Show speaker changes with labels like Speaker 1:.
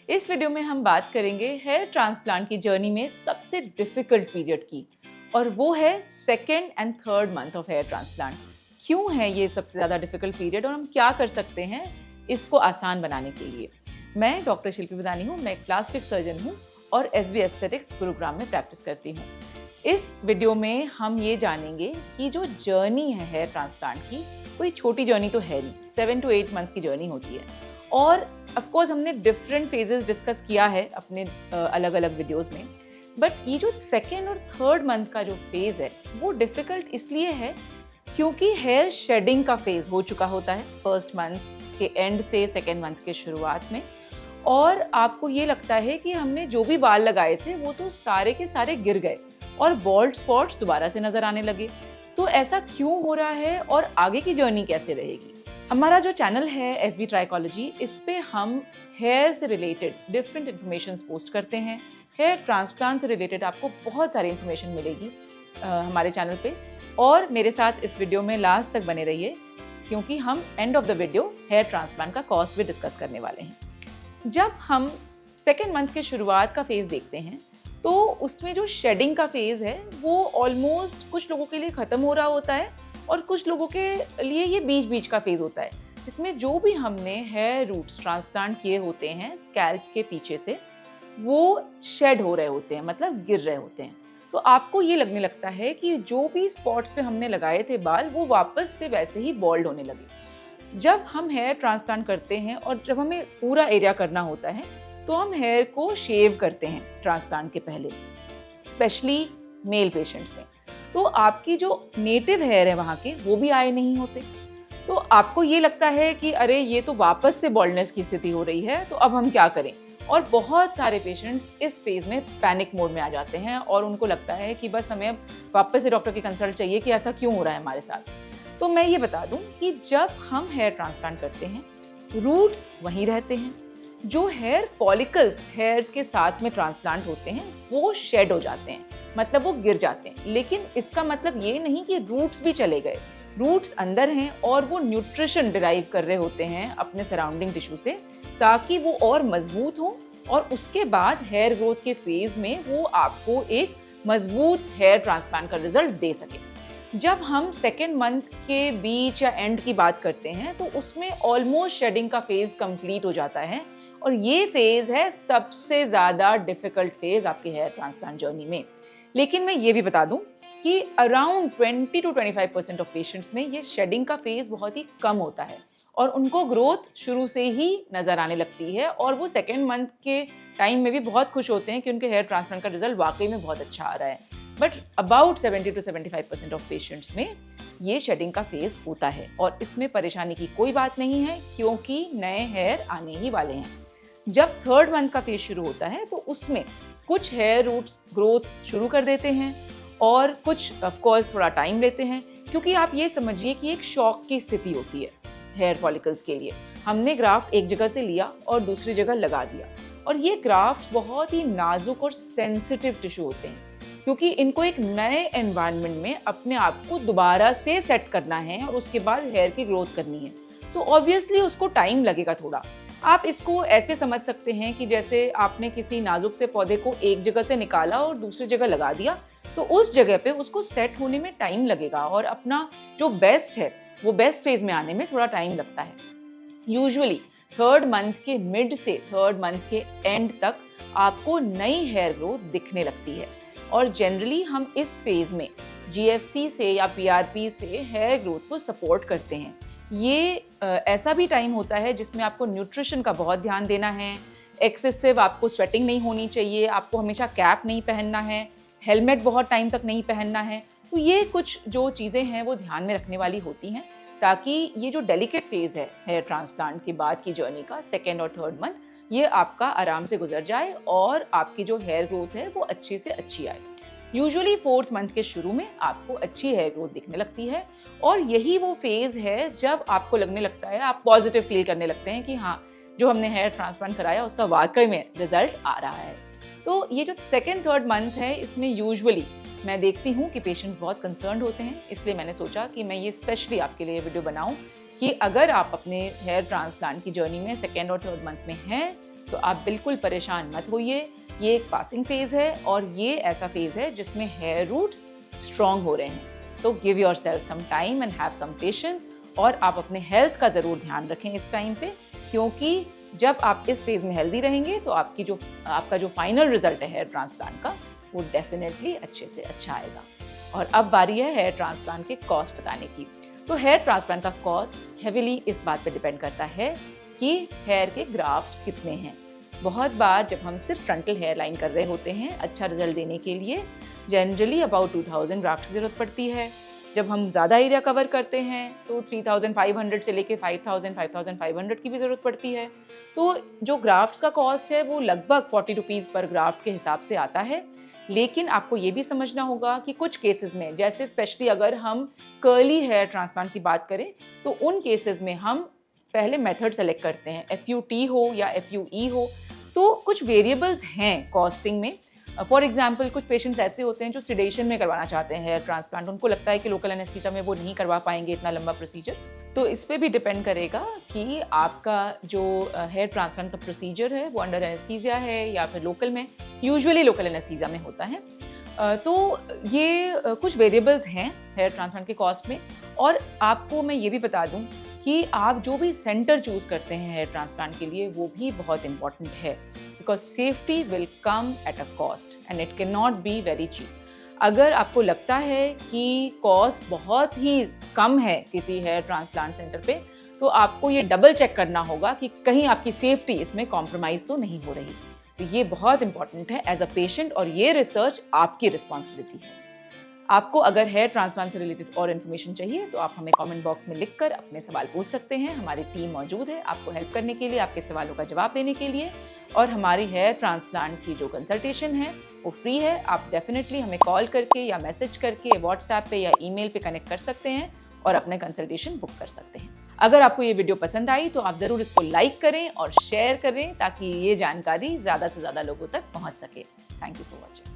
Speaker 1: इस वीडियो में हम बात करेंगे हेयर ट्रांसप्लांट की जर्नी में सबसे डिफिकल्ट पीरियड की, और वो है second and third month of hair transplant. क्यों है ये सबसे ज़्यादा डिफिकल्ट पीरियड और हम क्या कर सकते हैं इसको आसान बनाने के लिए। मैं डॉक्टर शिल्पी बदानी हूँ, मैं एक प्लास्टिक सर्जन हूँ और SB एस्थेटिक्स गुरुग्राम में प्रैक्टिस करती हूँ। इस वीडियो में हम ये जानेंगे कि जो जर्नी है हेयर ट्रांसप्लांट की, कोई छोटी जर्नी तो है नहीं, 7 to 8 मंथ्स की जर्नी होती है। और ऑफ कोर्स हमने डिफरेंट फेजेस डिस्कस किया है अपने अलग अलग वीडियोस में, बट ये जो सेकेंड और थर्ड मंथ का जो फेज है वो डिफिकल्ट इसलिए है क्योंकि हेयर शेडिंग का फेज हो चुका होता है फर्स्ट मंथ के एंड से सेकेंड मंथ के शुरुआत में, और आपको ये लगता है कि हमने जो भी बाल लगाए थे वो तो सारे के सारे गिर गए और बॉल्ड स्पॉट्स दोबारा से नजर आने लगे। तो ऐसा क्यों हो रहा है और आगे की जर्नी कैसे रहेगी। हमारा जो चैनल है SB ट्राइकोलॉजी, इस पे हम हेयर से रिलेटेड डिफरेंट इन्फॉर्मेशन पोस्ट करते हैं। हेयर ट्रांसप्लांट से रिलेटेड आपको बहुत सारी इन्फॉर्मेशन मिलेगी हमारे चैनल पे, और मेरे साथ इस वीडियो में लास्ट तक बने रहिए क्योंकि हम end of the video hair transplant का कॉस्ट भी डिस्कस करने वाले हैं। जब हम सेकेंड मंथ के शुरुआत का फेज देखते हैं तो उसमें जो शेडिंग का फेज है वो ऑलमोस्ट कुछ लोगों के लिए ख़त्म हो रहा होता है और कुछ लोगों के लिए ये बीच बीच का फेज होता है, जिसमें जो भी हमने हेयर रूट्स ट्रांसप्लांट किए होते हैं स्कैल्प के पीछे से वो शेड हो रहे होते हैं, मतलब गिर रहे होते हैं। तो आपको ये लगने लगता है कि जो भी स्पॉट्स पे हमने लगाए थे बाल वो वापस से वैसे ही बॉल्ड होने लगे। जब हम हेयर ट्रांसप्लांट करते हैं और जब हमें पूरा एरिया करना होता है तो हम हेयर को शेव करते हैं ट्रांसप्लांट के पहले, स्पेशली मेल पेशेंट्स में। तो आपकी जो नेटिव हेयर है वहाँ के वो भी आए नहीं होते, तो आपको ये लगता है कि अरे ये तो वापस से बॉल्डनेस की स्थिति हो रही है, तो अब हम क्या करें। और बहुत सारे पेशेंट्स इस फेज में पैनिक मोड में आ जाते हैं और उनको लगता है कि बस हमें अब वापस से डॉक्टर की कंसल्ट चाहिए कि ऐसा क्यों हो रहा है हमारे साथ। तो मैं ये बता दूं कि जब हम हेयर ट्रांसप्लांट करते हैं रूट्स वहीं रहते हैं, जो हेयर फॉलिकल्स हेयर्स के साथ में ट्रांसप्लांट होते हैं वो शेड हो जाते हैं, मतलब वो गिर जाते हैं। लेकिन इसका मतलब ये नहीं कि रूट्स भी चले गए, रूट्स अंदर हैं और वो न्यूट्रिशन डिराइव कर रहे होते हैं अपने सराउंडिंग टिश्यू से ताकि वो और मजबूत हो, और उसके बाद हेयर ग्रोथ के फेज में वो आपको एक मजबूत हेयर ट्रांसप्लांट का रिजल्ट दे सके। जब हम सेकेंड मंथ के बीच या एंड की बात करते हैं तो उसमें ऑलमोस्ट शेडिंग का फेज कंप्लीट हो जाता है, और ये फेज है सबसे ज़्यादा डिफिकल्ट फेज आपके हेयर ट्रांसप्लांट जर्नी में। लेकिन मैं ये भी बता दूं कि अराउंड 20 to 25% ऑफ पेशेंट्स में ये शेडिंग का फेज बहुत ही कम होता है और उनको ग्रोथ शुरू से ही नज़र आने लगती है, और वो सेकेंड मंथ के टाइम में भी बहुत खुश होते हैं कि उनके हेयर ट्रांसप्लांट का रिजल्ट वाकई में बहुत अच्छा आ रहा है। But about 70 to 75% of patients में ये शेडिंग का फेज होता है, और इसमें परेशानी की कोई बात नहीं है क्योंकि नए हेयर आने ही वाले हैं। जब थर्ड मंथ का फेज शुरू होता है तो उसमें कुछ हेयर रूट्स ग्रोथ शुरू कर देते हैं और कुछ ऑफ कोर्स थोड़ा टाइम लेते हैं, क्योंकि आप ये समझिए कि एक शॉक की स्थिति होती है हेयर फॉलिकल्स के लिए। हमने ग्राफ्ट एक जगह से लिया और दूसरी जगह लगा दिया, और ये ग्राफ्ट बहुत ही नाजुक और सेंसिटिव टिश्यू होते हैं क्योंकि इनको एक नए एनवायरनमेंट में अपने आप को दोबारा से सेट करना है और उसके बाद हेयर की ग्रोथ करनी है। तो ऑब्वियसली उसको टाइम लगेगा थोड़ा। आप इसको ऐसे समझ सकते हैं कि जैसे आपने किसी नाजुक से पौधे को एक जगह से निकाला और दूसरी जगह लगा दिया, तो उस जगह पे उसको सेट होने में टाइम लगेगा और अपना जो बेस्ट है वो बेस्ट फेज में आने में थोड़ा टाइम लगता है। यूजुअली थर्ड मंथ के मिड से थर्ड मंथ के एंड तक आपको नई हेयर ग्रोथ दिखने लगती है, और जनरली हम इस फेज में GFC से या PRP से हेयर ग्रोथ को सपोर्ट करते हैं। ये ऐसा भी टाइम होता है जिसमें आपको न्यूट्रिशन का बहुत ध्यान देना है, एक्सेसिव आपको स्वेटिंग नहीं होनी चाहिए, आपको हमेशा कैप नहीं पहनना है, हेलमेट बहुत टाइम तक नहीं पहनना है। तो ये कुछ जो चीज़ें हैं वो ध्यान में रखने वाली होती हैं ताकि ये जो डेलिकेट फेज़ है हेयर ट्रांसप्लांट के बाद की जर्नी का सेकेंड और थर्ड मंथ, ये आपका आराम से गुजर जाए और आपकी जो हेयर ग्रोथ है वो अच्छी से अच्छी आए। यूजुअली फोर्थ मंथ के शुरू में आपको अच्छी हेयर ग्रोथ दिखने लगती है, और यही वो फेज़ है जब आपको लगने लगता है, आप पॉजिटिव फील करने लगते हैं कि हाँ, जो हमने हेयर ट्रांसप्लांट कराया उसका वाकई में रिजल्ट आ रहा है। तो ये जो सेकेंड थर्ड मंथ है इसमें यूजुअली मैं देखती हूँ कि पेशेंट्स बहुत कंसर्न्ड होते हैं, इसलिए मैंने सोचा कि मैं ये स्पेशली आपके लिए वीडियो बनाऊँ कि अगर आप अपने हेयर ट्रांसप्लांट की जर्नी में सेकेंड और थर्ड मंथ में हैं तो आप बिल्कुल परेशान मत होइए, ये एक पासिंग फेज है और ये ऐसा फेज है जिसमें हेयर रूट्स स्ट्रॉन्ग हो रहे हैं। So give yourself some time and have some patience, और आप अपने हेल्थ का ज़रूर ध्यान रखें इस टाइम पे, क्योंकि जब आप इस फेज में हेल्दी रहेंगे तो आपका जो फाइनल रिजल्ट है हेयर ट्रांसप्लांट का, वो डेफिनेटली अच्छे से अच्छा आएगा। और अब बारी है हेयर ट्रांसप्लांट के कॉस्ट बताने की। तो हेयर ट्रांसप्लांट का कॉस्ट हेविली इस बात पे डिपेंड करता है कि हेयर के ग्राफ्ट्स कितने हैं। बहुत बार जब हम सिर्फ फ्रंटल हेयर लाइन कर रहे होते हैं अच्छा रिजल्ट देने के लिए, जनरली अबाउट 2000 ग्राफ्ट की ज़रूरत पड़ती है। जब हम ज़्यादा एरिया कवर करते हैं तो 3500 से लेके 5500 की भी ज़रूरत पड़ती है। तो जो ग्राफ्ट्स का कॉस्ट है वो लगभग 40 रुपीज़ पर ग्राफ्ट के हिसाब से आता है। लेकिन आपको ये भी समझना होगा कि कुछ केसेस में, जैसे स्पेशली अगर हम कर्ली हेयर ट्रांसप्लांट की बात करें, तो उन केसेस में हम पहले मेथड सेलेक्ट करते हैं, FUT हो या FUE हो। तो कुछ वेरिएबल्स हैं कॉस्टिंग में। फॉर एग्जाम्पल कुछ पेशेंट्स ऐसे होते हैं जो सिडेशन में करवाना चाहते हैं हेयर ट्रांसप्लांट, उनको लगता है कि लोकल एनेस्थीसिया में वो नहीं करवा पाएंगे इतना लंबा प्रोसीजर। तो इस पे भी डिपेंड करेगा कि आपका जो हेयर ट्रांसप्लांट का प्रोसीजर है वो अंडर एनेस्थीसिया है या फिर लोकल में। यूजुअली लोकल एनेस्थीसिया में होता है। तो ये कुछ वेरिएबल्स हैं हेयर ट्रांसप्लांट के कॉस्ट में। और आपको मैं ये भी बता दूं कि आप जो भी सेंटर चूज़ करते हैं हेयर ट्रांसप्लांट के लिए, वो भी बहुत इंपॉर्टेंट है, because safety will come at a cost and it can not be very cheap. अगर आपको लगता है कि कॉस्ट बहुत ही कम है किसी हेयर ट्रांसप्लांट सेंटर पे, तो आपको ये डबल चेक करना होगा कि कहीं आपकी सेफ्टी इसमें कॉम्प्रोमाइज़ तो नहीं हो रही। तो ये बहुत इंपॉर्टेंट है एज अ पेशेंट, और ये रिसर्च आपकी रिस्पॉन्सिबिलिटी है। आपको अगर हेयर ट्रांसप्लांट से रिलेटेड और इन्फॉर्मेशन चाहिए तो आप हमें कमेंट बॉक्स में लिखकर अपने सवाल पूछ सकते हैं। हमारी टीम मौजूद है आपको हेल्प करने के लिए, आपके सवालों का जवाब देने के लिए। और हमारी हेयर ट्रांसप्लांट की जो कंसल्टेशन है वो फ्री है। आप डेफिनेटली हमें कॉल करके या मैसेज करके, व्हाट्सएप पे या ईमेल पे कनेक्ट कर सकते हैं और अपने कंसल्टेशन बुक कर सकते हैं। अगर आपको ये वीडियो पसंद आई तो आप ज़रूर इसको लाइक करें और शेयर करें ताकि ये जानकारी ज़्यादा से ज़्यादा लोगों तक पहुँच सके। Thank you for watching.